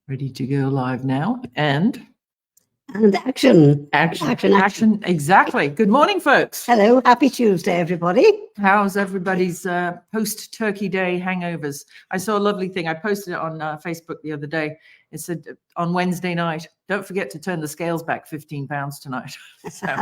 Ready to go live now. And action. Action. Exactly. Good morning, folks. Hello. Happy Tuesday, everybody. How's everybody's post-Turkey Day hangovers? I saw a lovely thing. I posted it on Facebook the other day. It said on Wednesday night, don't forget to turn the scales back 15 pounds tonight. So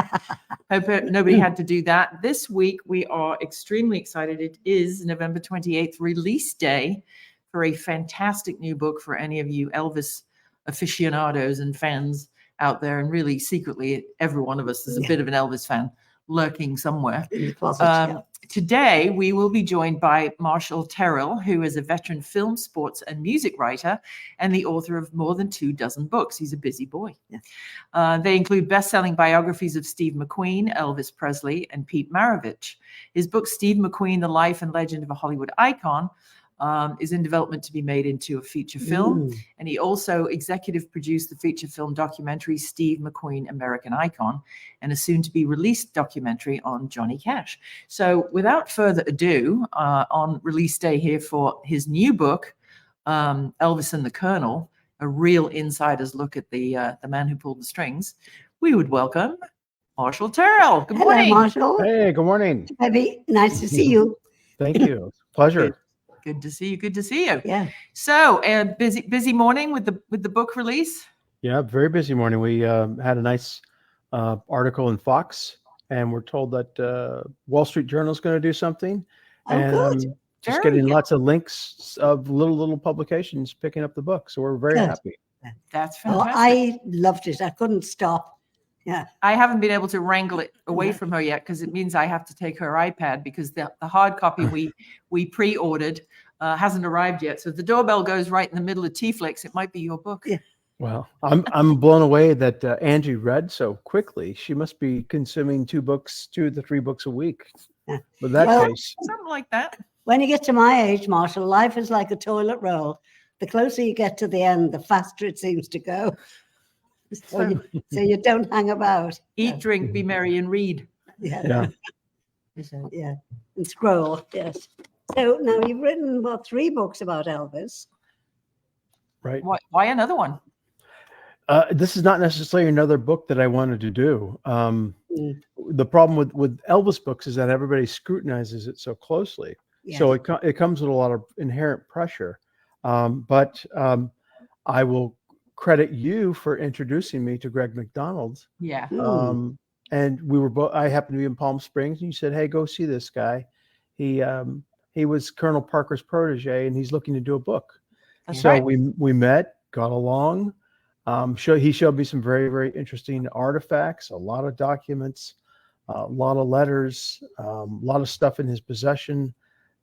hope nobody had to do that. This week, we are extremely excited. It is November 28th, release day for a fantastic new book for any of you Elvis aficionados and fans out there. And really, secretly, every one of us is a bit of an Elvis fan lurking somewhere. In the closet, Today, we will be joined by Marshall Terrill, who is a veteran film, sports, and music writer and the author of more than 24 books. He's a busy boy. Yeah. They include best-selling biographies of Steve McQueen, Elvis Presley, and Pete Maravich. His book, Steve McQueen, The Life and Legend of a Hollywood Icon, is in development to be made into a feature film. And he also executive produced the feature film documentary Steve McQueen, American Icon, and a soon to be released documentary on Johnny Cash. So without further ado, on release day here for his new book, Elvis and the Colonel, a real insider's look at the man who pulled the strings, we would welcome Marshall Terrill. Good morning. Hello, Marshall. Hey, good morning. Baby, nice to see you. Thank you. Pleasure. Good to see you. Good to see you. Yeah. So, busy morning with the book release. Yeah, very busy morning. We had a nice article in Fox, and we're told that Wall Street Journal is going to do something, and just getting lots of links of little publications picking up the book. So we're very happy. That's fantastic. I loved it. I couldn't stop. Yeah. I haven't been able to wrangle it away from her yet because it means I have to take her iPad because the hard copy we pre-ordered hasn't arrived yet. So if the doorbell goes right in the middle of TeaFlix, it might be your book. Yeah. Well, I'm blown away that Angie read so quickly. She must be consuming 2 to 3 books a week. Yeah. With that case, something like that. When you get to my age, Marshall, life is like a toilet roll. The closer you get to the end, the faster it seems to go. So you don't hang about. Eat, drink, be merry, and read. Yeah. Yeah. And scroll. Yes. So now you've written 3 books about Elvis. Right. Why another one? This is not necessarily another book that I wanted to do. The problem with Elvis books is that everybody scrutinizes it so closely. Yeah. So it comes with a lot of inherent pressure. But I will credit you for introducing me to Greg McDonald. Yeah. And we were both. I happened to be in Palm Springs, and you said, "Hey, go see this guy. He was Colonel Parker's protege, and he's looking to do a book." That's so right. we met, got along. He showed me some very, very interesting artifacts, a lot of documents, a lot of letters, a lot of stuff in his possession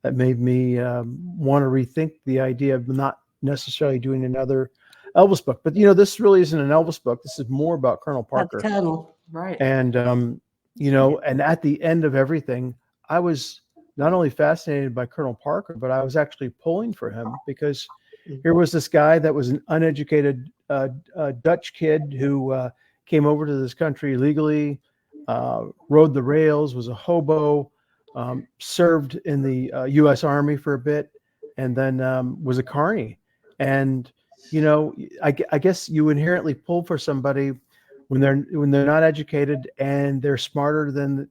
that made me want to rethink the idea of not necessarily doing another Elvis book. But this really isn't an Elvis book. This is more about Colonel Parker. Colonel, right? And and at the end of everything, I was not only fascinated by Colonel Parker, but I was actually pulling for him because here was this guy that was an uneducated Dutch kid who came over to this country legally, rode the rails, was a hobo, served in the U.S. Army for a bit, and then was a carny. And I guess you inherently pull for somebody when they're not educated and they're smarter than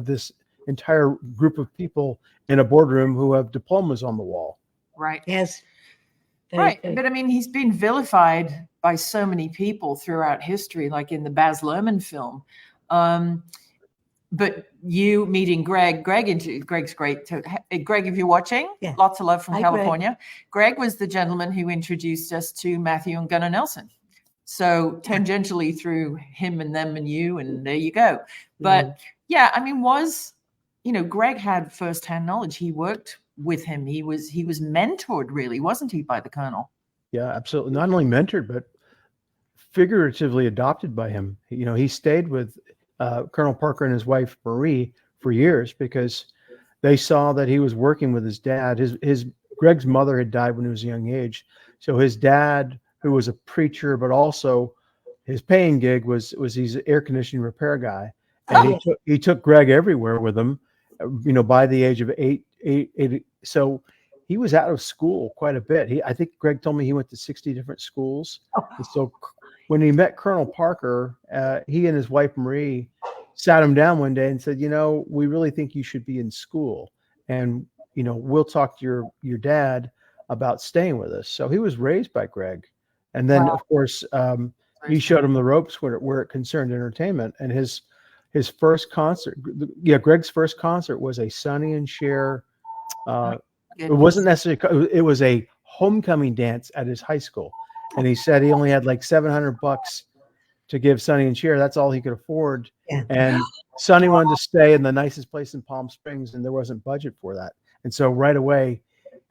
this entire group of people in a boardroom who have diplomas on the wall. Right. Yes. Right. But I mean, he's been vilified by so many people throughout history, like in the Baz Luhrmann film. But you meeting Greg's great. Greg, if you're watching, lots of love from California. Greg was the gentleman who introduced us to Matthew and Gunnar Nelson. So tangentially through him and them and you, and there you go. But I mean, Greg had firsthand knowledge. He worked with him. He was mentored, really, wasn't he, by the Colonel? Yeah, absolutely. Not only mentored, but figuratively adopted by him. He stayed with Colonel Parker and his wife Marie for years because they saw that he was working with his dad. Greg's mother had died when he was a young age, so his dad, who was a preacher, but also his paying gig was he's an air conditioning repair guy, and he took Greg everywhere with him. By the age of eight. So he was out of school quite a bit. I think Greg told me he went to 60 different schools. And so when he met Colonel Parker, he and his wife Marie sat him down one day and said, we really think you should be in school, and we'll talk to your dad about staying with us. So he was raised by Greg, and then of course he showed him the ropes where it concerned entertainment. And his first concert, Greg's first concert was a Sonny and Cher. It wasn't necessarily. It was a homecoming dance at his high school, and he said he only had like $700 to give Sonny and Cher. That's all he could afford. Yeah. And Sonny wanted to stay in the nicest place in Palm Springs, and there wasn't budget for that. And so right away,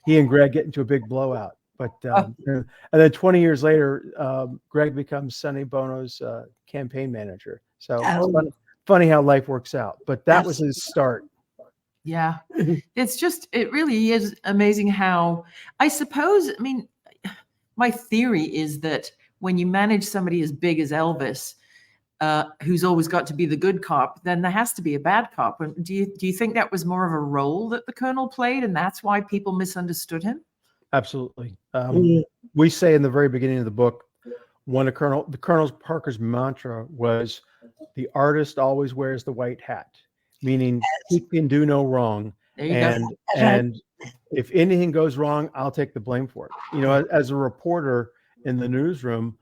he and Greg get into a big blowout. But and then 20 years later, Greg becomes Sonny Bono's campaign manager. So it's funny how life works out. But that was his start. Yeah, it really is amazing how, I suppose, my theory is that when you manage somebody as big as Elvis, who's always got to be the good cop, then there has to be a bad cop. Do you think that was more of a role that the Colonel played, and that's why people misunderstood him? Absolutely. We say in the very beginning of the book, the Colonel Parker's mantra was, "The artist always wears the white hat," meaning he can do no wrong. And if anything goes wrong, I'll take the blame for it. As a reporter in the newsroom,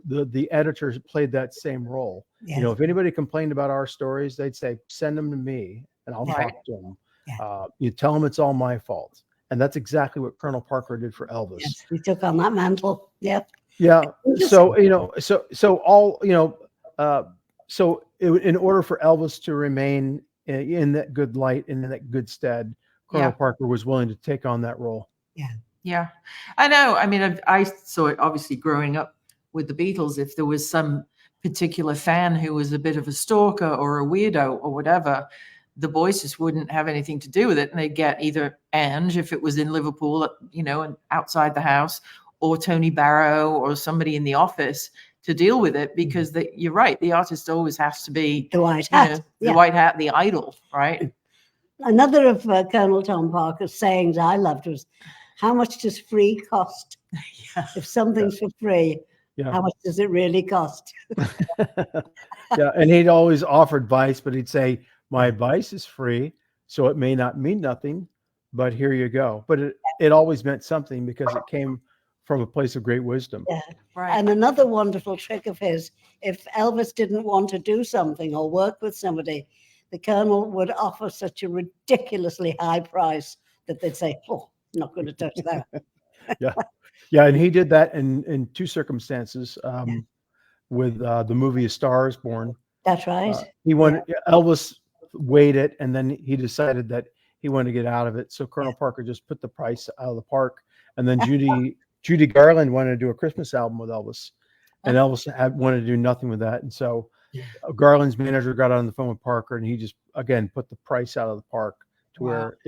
the editors played that same role. Yes. If anybody complained about our stories, they'd say, "Send them to me and I'll talk to them." Yeah. You tell them it's all my fault. And that's exactly what Colonel Parker did for Elvis. Yes, he took on that mantle. Yeah. Yeah. So, in order for Elvis to remain in that good light and in that good stead, Colonel Parker was willing to take on that role. Yeah. Yeah. I know. I saw it obviously growing up with the Beatles. If there was some particular fan who was a bit of a stalker or a weirdo or whatever, the boys just wouldn't have anything to do with it. And they'd get either Ange, if it was in Liverpool, and outside the house, or Tony Barrow or somebody in the office to deal with it, because you're right. The artist always has to be the white hat, the white hat, the idol, right? Another of Colonel Tom Parker's sayings I loved was, "How much does free cost?" If something's for free, how much does it really cost? And he'd always offer advice, but he'd say, "My advice is free, so it may not mean nothing, but here you go." But it always meant something because it came from a place of great wisdom. Yeah, right. And another wonderful trick of his, if Elvis didn't want to do something or work with somebody, the Colonel would offer such a ridiculously high price that they'd say, "Oh, not going to touch that." Yeah, and he did that in two circumstances. With the movie A Star Is Born. That's right. Elvis weighed it, and then he decided that he wanted to get out of it. So Colonel Parker just put the price out of the park. And then Judy Garland wanted to do a Christmas album with Elvis, and Elvis wanted to do nothing with that. And so Garland's manager got on the phone with Parker, and he just again put the price out of the park to where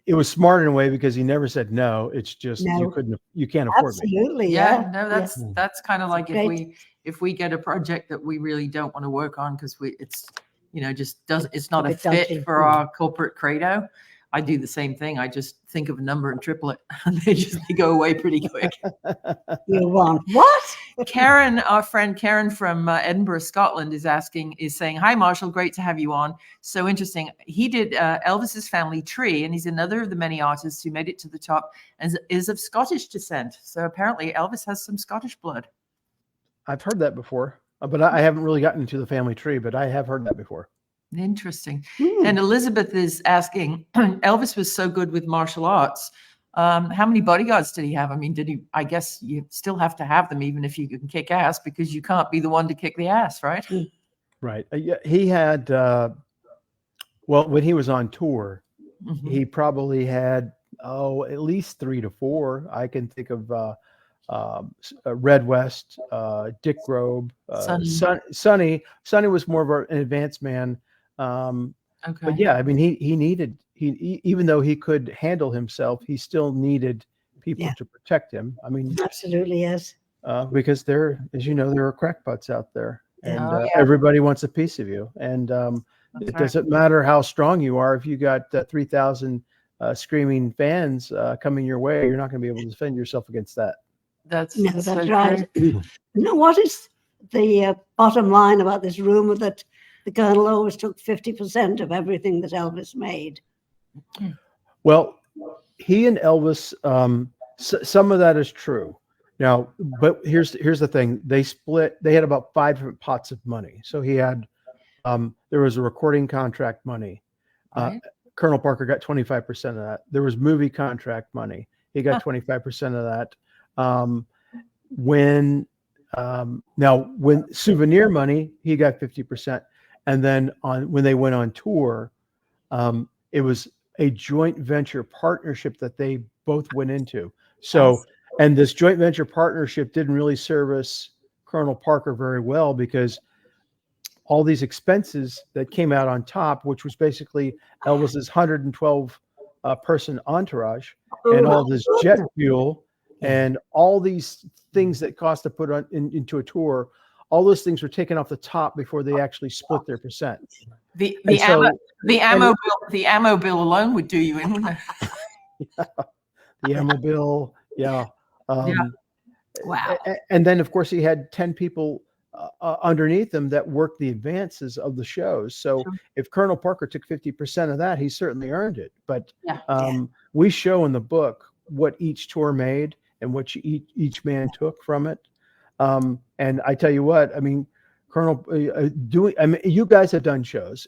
it was smart in a way because he never said no. It's just you can't afford me. Absolutely. Yeah. No, that's kind of like if we get a project that we really don't want to work on because it's not a fit for our corporate credo. I do the same thing. I just think of a number and triple it, and they go away pretty quick. You want what? Karen, our friend Karen from Edinburgh, Scotland, is saying, "Hi, Marshall. Great to have you on. So interesting. He did Elvis's family tree, and he's another of the many artists who made it to the top and is of Scottish descent. So apparently Elvis has some Scottish blood." I've heard that before, but I haven't really gotten into the family tree, but I have heard that before. Interesting. And Elizabeth is asking, Elvis was so good with martial arts. How many bodyguards did he have? I guess you still have to have them even if you can kick ass, because you can't be the one to kick the ass, right? Right. He had, when he was on tour, he probably had, at least 3 to 4. I can think of Red West, Dick Grobe, Sonny. Sonny was more of an advanced man. But he needed, even though he could handle himself, he still needed people to protect him. Absolutely, yes. Because there are crackpots out there, and everybody wants a piece of you. And it doesn't matter how strong you are. If you got 3,000 screaming fans coming your way, you're not going to be able to defend yourself against that. That's No, that's so right. true. Now, what is the bottom line about this rumor that the Colonel always took 50% of everything that Elvis made? Well, he and Elvis, some of that is true. Now, but here's the thing: they had about 5 different pots of money. So he had, there was a recording contract money. Right. Colonel Parker got 25% of that. There was movie contract money. He got 25% of that. When souvenir money, he got 50%. And then when they went on tour, it was a joint venture partnership that they both went into. So, and this joint venture partnership didn't really service Colonel Parker very well, because all these expenses that came out on top, which was basically Elvis's 112 person entourage, and all this jet fuel and all these things that cost to put on into a tour, all those things were taken off the top before they actually split their percent. The ammo bill alone would do you in, wouldn't it? The ammo bill, yeah. Wow. And then, of course, he had 10 people underneath him that worked the advances of the shows. So if Colonel Parker took 50% of that, he certainly earned it. But we show in the book what each tour made and what each man took from it. And I tell you what, I mean, Colonel, you guys have done shows.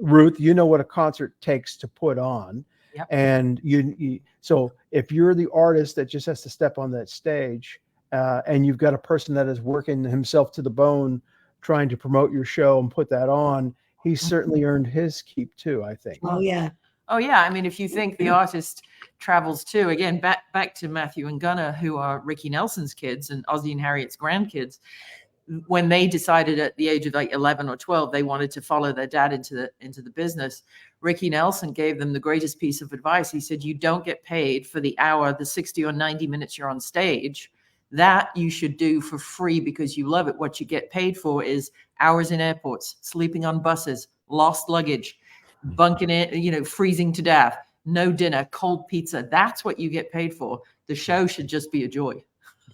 Ruth, you know what a concert takes to put on. Yep. And so if you're the artist that just has to step on that stage, and you've got a person that is working himself to the bone trying to promote your show and put that on, he certainly earned his keep too, I think. Oh yeah. I mean, if you think the artist travels too, again, back to Matthew and Gunnar, who are Ricky Nelson's kids and Ozzie and Harriet's grandkids, when they decided at the age of like 11 or 12 they wanted to follow their dad into the business, Ricky Nelson gave them the greatest piece of advice. He said, you don't get paid for the hour, the 60 or 90 minutes you're on stage. That you should do for free because you love it. What you get paid for is hours in airports, sleeping on buses, lost luggage, bunking in, freezing to death, no dinner, cold pizza. That's what you get paid for. The show should just be a joy.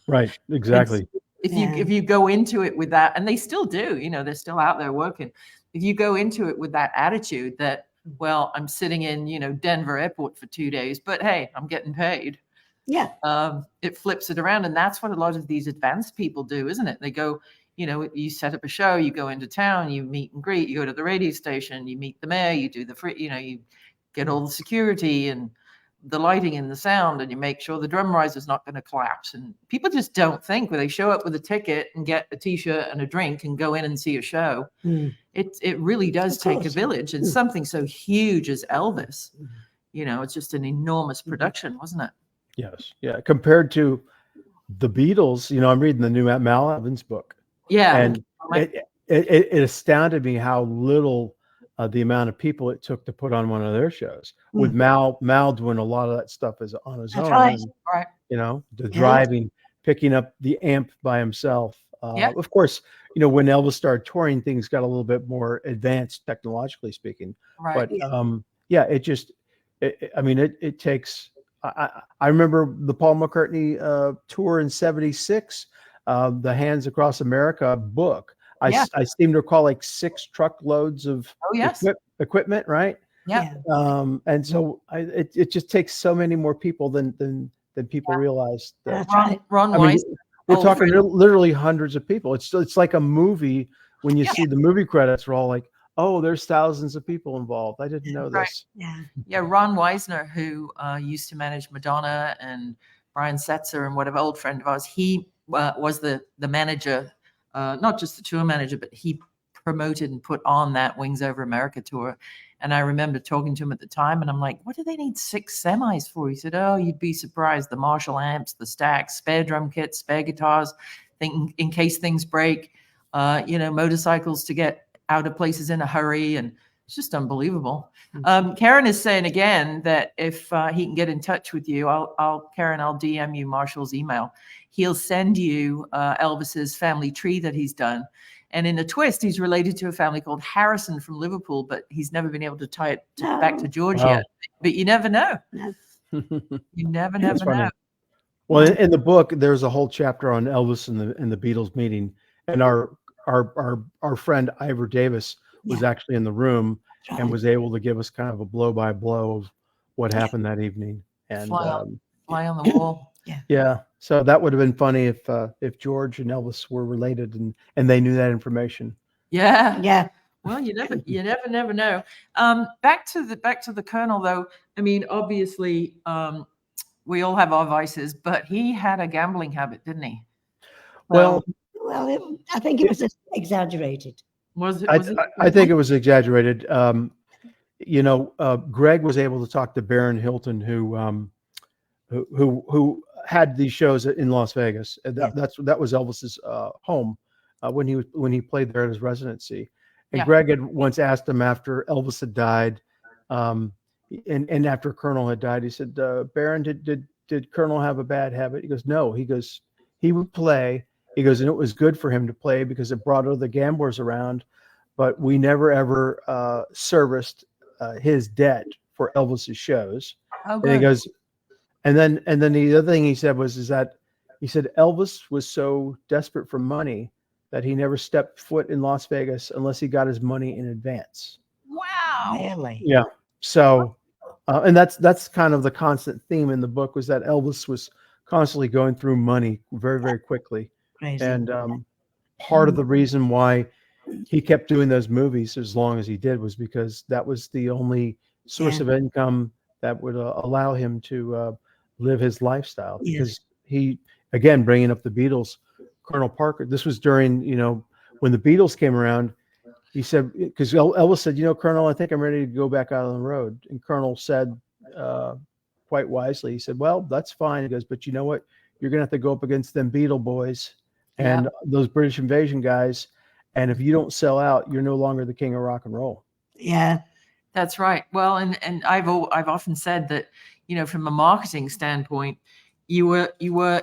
Right. Exactly. If you go into it with that, and they still do, they're still out there working. If you go into it with that attitude that, well, I'm sitting in, Denver airport for 2 days, but hey, I'm getting paid. Yeah. It flips it around. And that's what a lot of these advanced people do, isn't it? They go, you set up a show, you go into town, you meet and greet, you go to the radio station, you meet the mayor, you do the free, you get all the security and the lighting and the sound, and you make sure the drum riser's not going to collapse. And people just don't think when they show up with a ticket and get a t-shirt and a drink and go in and see a show, it really does take a village. And something so huge as Elvis, it's just an enormous production, wasn't it? Yes. Yeah. Compared to the Beatles, I'm reading the new Mal Evans book. Yeah. And it astounded me how little the amount of people it took to put on one of their shows. With Mal doing a lot of that stuff on his own. Right. Right. The driving, picking up the amp by himself. Of course, when Elvis started touring, things got a little bit more advanced technologically speaking. Right. But it takes. I remember the Paul McCartney tour in '76, the Hands Across America book. I seem to recall like 6 truckloads of equipment, right? Yeah. And so it just takes so many more people than people realize. That's right. Ron Weiss. We're talking literally hundreds of people. It's like a movie. When you see the movie credits, we're all like, oh, there's thousands of people involved. I didn't know this. Yeah. Yeah. Ron Weisner, who used to manage Madonna and Brian Setzer and whatever, old friend of ours, he was the manager, not just the tour manager, but he promoted and put on that Wings Over America tour. And I remember talking to him at the time, and I'm like, what do they need 6 semis for? He said, oh, you'd be surprised. The Marshall amps, the stacks, spare drum kits, spare guitars, in case things break, motorcycles to get out of places in a hurry. And it's just unbelievable. Karen is saying again that if he can get in touch with you, Karen, I'll DM you Marshall's email. He'll send you Elvis's family tree that he's done. And in a twist, he's related to a family called Harrison from Liverpool, but he's never been able to tie it back to George yet. But you never know. No. You never That's funny. know. Well, in the book, there's a whole chapter on Elvis and the Beatles meeting, and our friend Ivor Davis was actually in the room and was able to give us kind of a blow by blow of what happened that evening. And Fly on the wall. yeah, so that would have been funny if George and Elvis were related and they knew that information. Yeah. Well, you never know. Back to the Colonel, though. I mean, obviously, we all have our vices, but he had a gambling habit, didn't he? Well, I think it was exaggerated. Was it? I think it was exaggerated. Greg was able to talk to Baron Hilton, who had these shows in Las Vegas. That was Elvis's home when he played there at his residency. And Greg had once asked him after Elvis had died, and after Colonel had died, he said, "Baron, did Colonel have a bad habit?" He goes, "No." He goes, "He would play." He goes, "And it was good for him to play because it brought other gamblers around, but we never ever serviced his debt for Elvis's shows." Oh, and he goes, and then the other thing he said is that he said Elvis was so desperate for money that he never stepped foot in Las Vegas unless he got his money in advance. Wow. Really? Yeah. So, and that's kind of the constant theme in the book, was that Elvis was constantly going through money very, very quickly. Crazy. And part of the reason why he kept doing those movies as long as he did was because that was the only source of income that would allow him to live his lifestyle. Because he, again, bringing up the Beatles, Colonel Parker, this was during, when the Beatles came around, he said, because Elvis said, "Colonel, I think I'm ready to go back out on the road." And Colonel said, quite wisely, he said, "Well, that's fine." He goes, "But you know what? You're going to have to go up against them Beatle boys and those British invasion guys. And if you don't sell out, you're no longer the king of rock and roll." Yeah. That's right. Well, and I've often said that, from a marketing standpoint, you were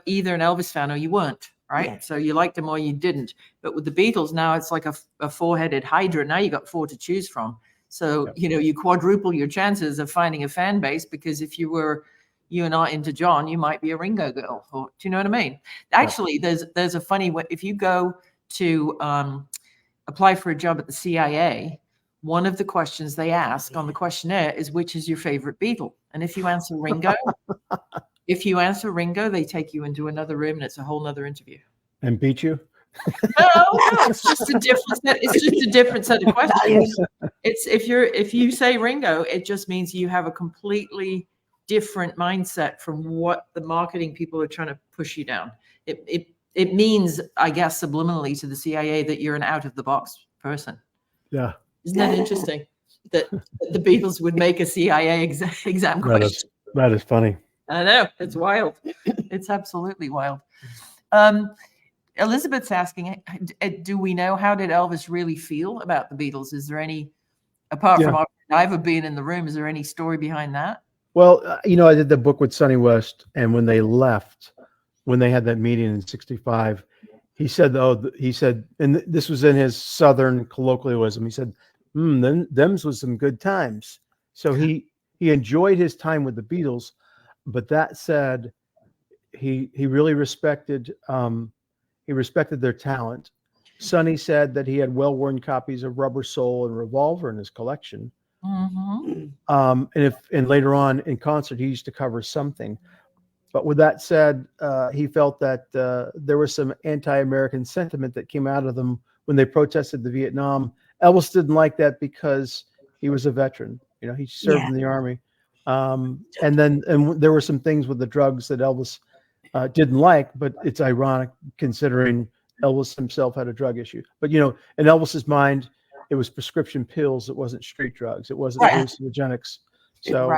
either an Elvis fan or you weren't, right? Yeah. So you liked him or you didn't. But with the Beatles now, it's like a four-headed hydra. Now you got four to choose from. So you quadruple your chances of finding a fan base, because if you are not into John, you might be a Ringo girl. Or, do you know what I mean? Actually, there's a funny way. If you go to apply for a job at the CIA, one of the questions they ask on the questionnaire is, which is your favorite Beatle? And if you answer Ringo, they take you into another room and it's a whole nother interview. And beat you? No, it's just a different set. It's just a different set of questions. It's if you say Ringo, it just means you have a completely different mindset from what the marketing people are trying to push you down. It means, I guess, subliminally to the CIA that you're an out of the box person. Yeah. Isn't that interesting? That the Beatles would make a CIA exam question. That is funny. I know, it's wild. It's absolutely wild. Elizabeth's asking, do we know, how did Elvis really feel about the Beatles? Is there any, apart from Ivor being in the room, is there any story behind that? Well, I did the book with Sonny West, and when they left, when they had that meeting in '65, he said, and this was in his Southern colloquialism, he said, "Them's was some good times." So he enjoyed his time with the Beatles, but that said, he really respected their talent. Sonny said that he had well-worn copies of Rubber Soul and Revolver in his collection. Mm-hmm. And later on in concert, he used to cover something. But with that said, he felt that there was some anti-American sentiment that came out of them when they protested the Vietnam. Elvis didn't like that because he was a veteran. He served in the army. And there were some things with the drugs that Elvis didn't like, but it's ironic considering Elvis himself had a drug issue. But, in Elvis's mind, it was prescription pills. It wasn't street drugs. It wasn't hallucinogenics. So,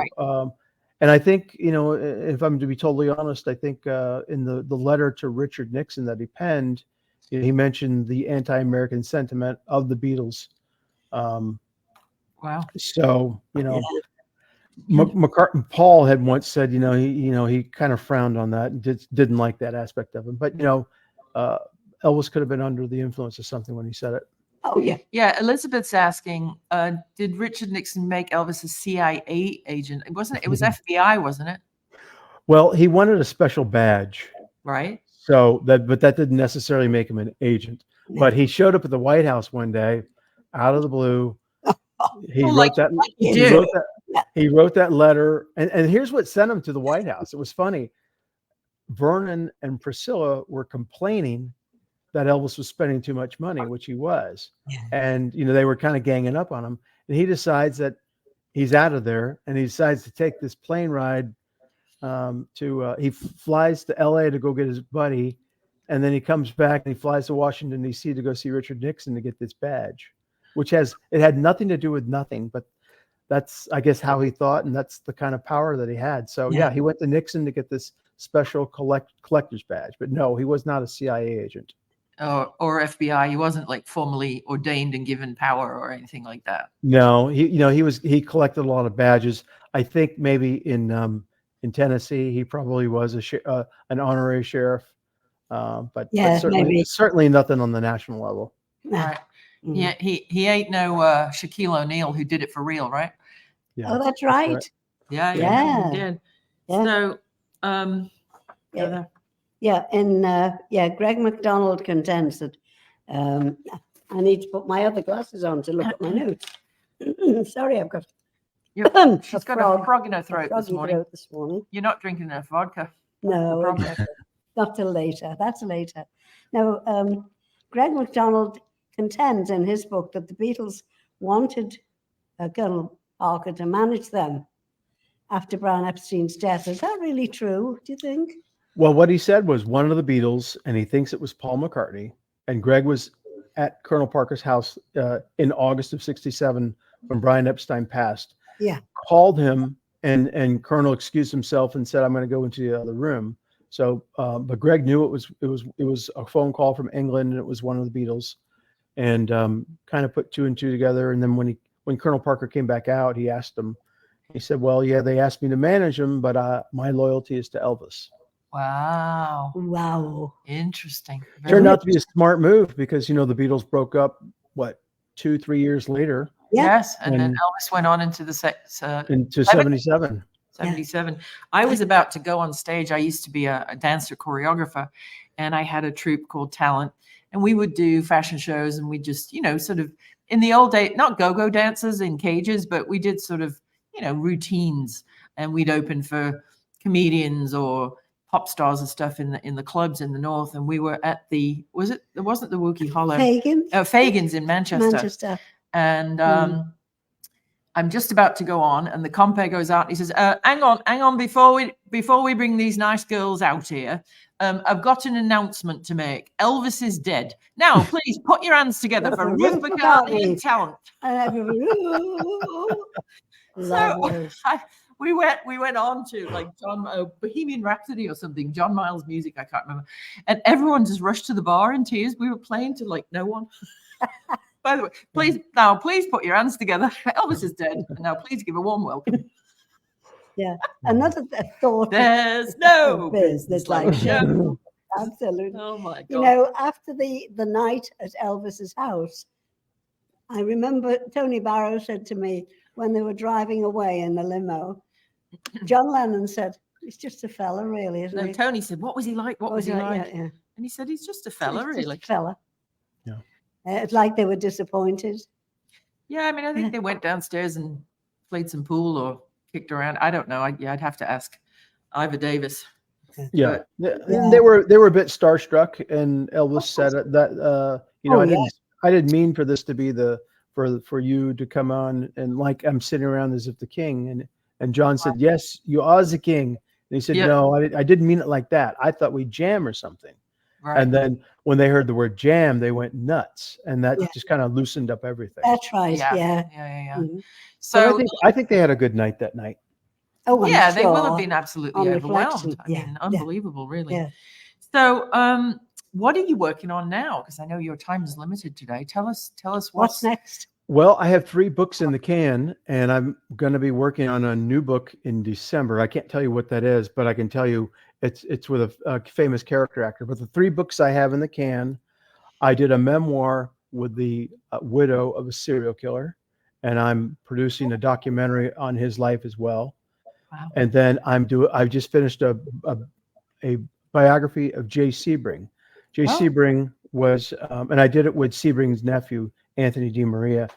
and I think, if I'm to be totally honest, I think in the letter to Richard Nixon that he penned, he mentioned the anti-American sentiment of the Beatles. Wow. So, McCartney, Paul had once said, he kind of frowned on that and didn't like that aspect of him. But, Elvis could have been under the influence of something when he said it. Oh, yeah. Yeah, Elizabeth's asking, did Richard Nixon make Elvis a CIA agent? It wasn't. It was FBI, wasn't it? Well, he wanted a special badge, Right. so that didn't necessarily make him an agent. No. But he showed up at the White House one day, out of the blue. He Well, wrote like that. you He do. wrote that. He wrote that letter, and here's what sent him to the White House. It was funny. Vernon and Priscilla were complaining that Elvis was spending too much money, which he was. Yeah. And, they were kind of ganging up on him. And he decides that he's out of there, and he decides to take this plane ride he flies to LA to go get his buddy. And then he comes back and he flies to Washington, D.C. to go see Richard Nixon to get this badge, which had nothing to do with nothing, but that's, I guess, how he thought. And that's the kind of power that he had. So yeah, he went to Nixon to get this special collector's badge, but no, he was not a CIA agent. Or FBI. He wasn't like formally ordained and given power or anything like that. No, he collected a lot of badges. I think maybe in Tennessee, he probably was an honorary sheriff. But certainly nothing on the national level. No. Right. Mm. Yeah, he ain't no Shaquille O'Neal who did it for real, right? Yeah. Oh, that's right. Yeah, Yeah. he did. Yeah. So, Yeah. Yeah, and Greg McDonald contends that I need to put my other glasses on to look at my notes. Sorry, I've got she's got a frog in her throat this morning. This morning. You're not drinking enough vodka. No, not till later. That's later. Now, Greg McDonald contends in his book that the Beatles wanted Colonel Parker to manage them after Brian Epstein's death. Is that really true, do you think? Well, what he said was one of the Beatles, and he thinks it was Paul McCartney, and Greg was at Colonel Parker's house in August of '67 when Brian Epstein passed. Yeah. Called him, and Colonel excused himself and said, "I'm going to go into the other room." So, but Greg knew it was a phone call from England, and it was one of the Beatles, and kind of put two and two together. And then when Colonel Parker came back out, he asked him. He said, "Well, yeah, they asked me to manage him, but my loyalty is to Elvis." Wow. Interesting. Turned out to be a smart move because, the Beatles broke up, 2-3 years later. Yeah. Yes. And then Elvis went on into the Into 77. 77. I was about to go on stage. I used to be a dancer choreographer, and I had a troupe called Talent, and we would do fashion shows, and we just, sort of in the old day, not go-go dancers in cages, but we did sort of, routines, and we'd open for comedians or pop stars and stuff in the clubs in the north. And we were at it wasn't the Wookiee Hollow. Fagans in Manchester. And I'm just about to go on, and the compere goes out. And he says, hang on, before we bring these nice girls out here, I've got an announcement to make. Elvis is dead. Now, please put your hands together for Ruth McCartney and Talent. We went on to like Bohemian Rhapsody or something, John Miles music, I can't remember. And everyone just rushed to the bar in tears. We were playing to like no one. By the way, please put your hands together. Elvis is dead. And now please give a warm welcome. Yeah. Another thought. There's no business like show. Absolutely. Oh my God. After the night at Elvis's house, I remember Tony Barrow said to me when they were driving away in the limo, John Lennon said, "He's just a fella, really, isn't he?" Tony said, "What was he like? What was he like?" Yeah. And he said, "He's just a fella, really." Just a fella. Yeah. It's like they were disappointed. Yeah, I mean, I think they went downstairs and played some pool or kicked around. I don't know. I'd have to ask Ivor Davis. Yeah, they were a bit starstruck, and Elvis said that I didn't mean for this to be for you to come on and like I'm sitting around as if the king, and John said, "Yes, you are the king," and he said, "No, I didn't mean it like that. I thought we'd jam or something." Right. And then when they heard the word jam, they went nuts, and that just kind of loosened up everything. That's right. Yeah. Mm-hmm. So I think they had a good night that night. Oh, yeah, they will have been absolutely overwhelmed. I mean, unbelievable, really. Yeah. So, what are you working on now? Because I know your time is limited today. Tell us what's next. Well, I have 3 books in the can, and I'm going to be working on a new book in December. I can't tell you what that is, but I can tell you it's with a famous character actor. But the 3 books I have in the can I did a memoir with the widow of a serial killer, and I'm producing a documentary on his life as well. Wow. And then I've just finished a biography of Jay Sebring. Jay Sebring was, and I did it with Sebring's nephew, Anthony DiMaria.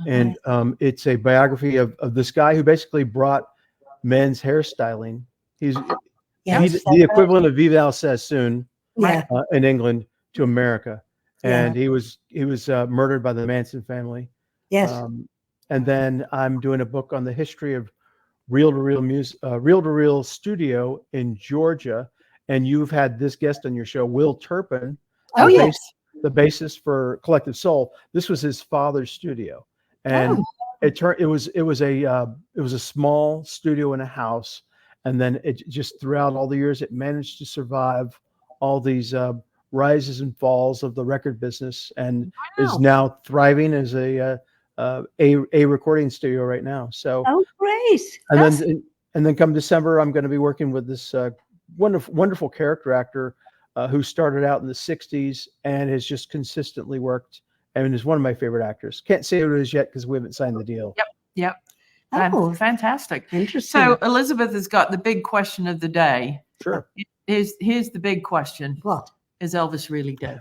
And it's a biography of this guy who basically brought men's hairstyling. He's the equivalent of Vival Sassoon in England to America. And he was murdered by the Manson family. Yes. And then I'm doing a book on the history of reel-to-reel studio in Georgia. And you've had this guest on your show, Will Turpin. Oh, yes. The basis for Collective Soul. This was his father's studio. And it was a small studio in a house. And then it just throughout all the years, it managed to survive all these rises and falls of the record business, and is now thriving as a recording studio right now. So great. And then come December, I'm going to be working with this wonderful character actor who started out in the 60s and has just consistently worked and is one of my favorite actors. Can't say who it is yet because we haven't signed the deal. Yep. Fantastic. Interesting. So Elizabeth has got the big question of the day. Sure. Here's the big question. What? Is Elvis really dead?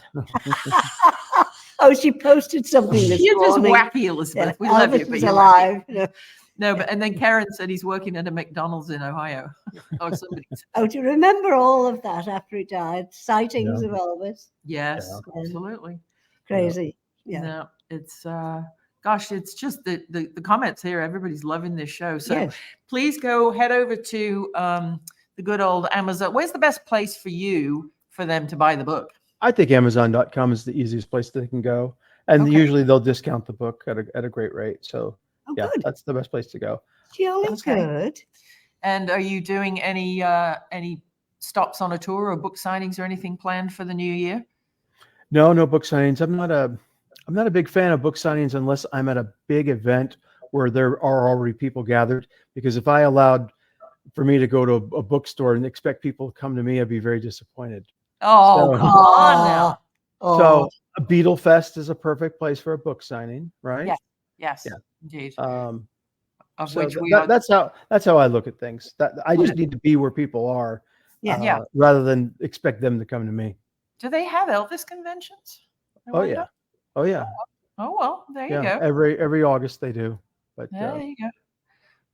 She posted something this You're just morning. wacky, Elizabeth. We Elvis love you, but is you're alive. wacky. No, but and then Karen said he's working at a McDonald's in Ohio. Or somebody said. Do you remember all of that after he died? Sightings of Elvis. Yes, absolutely. Crazy. Yeah. No, it's gosh, it's just the comments here. Everybody's loving this show. So please go head over to the good old Amazon. Where's the best place for them to buy the book? I think Amazon.com is the easiest place they can go. And usually they'll discount the book at a great rate. So that's the best place to go. Jolly good. And are you doing any stops on a tour or book signings or anything planned for the new year? No book signings. I'm not a big fan of book signings unless I'm at a big event where there are already people gathered. Because if I allowed for me to go to a bookstore and expect people to come to me, I'd be very disappointed. Oh, come on now. So a Beatle Fest is a perfect place for a book signing, right? Yes, indeed. That's how I look at things. That I just need to be where people are, rather than expect them to come to me. Do they have Elvis conventions? Oh yeah. Oh well, there you go. Every August they do. But there you go.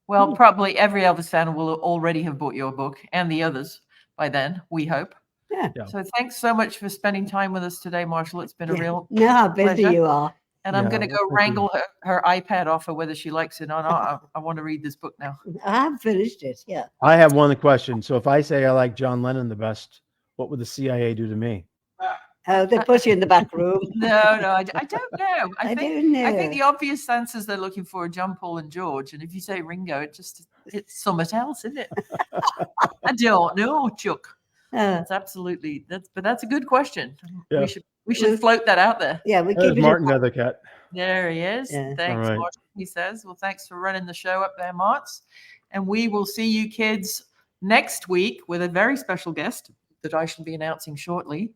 Well, probably every Elvis fan will already have bought your book and the others by then, we hope. Yeah. So thanks so much for spending time with us today, Marshall. It's been a real how busy pleasure. you are. And I'm going to go wrangle her iPad off her whether she likes it or not. I want to read this book now. I have finished it. Yeah. I have one question. So if I say I like John Lennon the best, what would the CIA do to me? They put you in the back room. No, I don't know. I don't know. I think the obvious answers they're looking for are John, Paul, and George. And if you say Ringo, it's something else, isn't it? I don't know, Chuck. That's absolutely that's a good question. Yeah. We should float that out there. Yeah, we keep Martin Nethercat. There he is. Yeah. Thanks, right. Martin. He says, well, thanks for running the show up there, Martz. And we will see you kids next week with a very special guest that I shall be announcing shortly.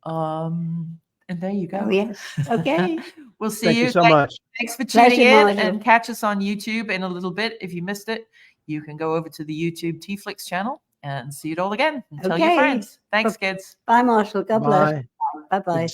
And there you go. Oh, yes. Okay. We'll see Thank you. So much. Thanks for tuning in and catch us on YouTube in a little bit. If you missed it, you can go over to the YouTube TeaFlix channel and see it all again and tell your friends. Thanks, kids. Bye, Marshall. God bless. Bye. Bye-bye.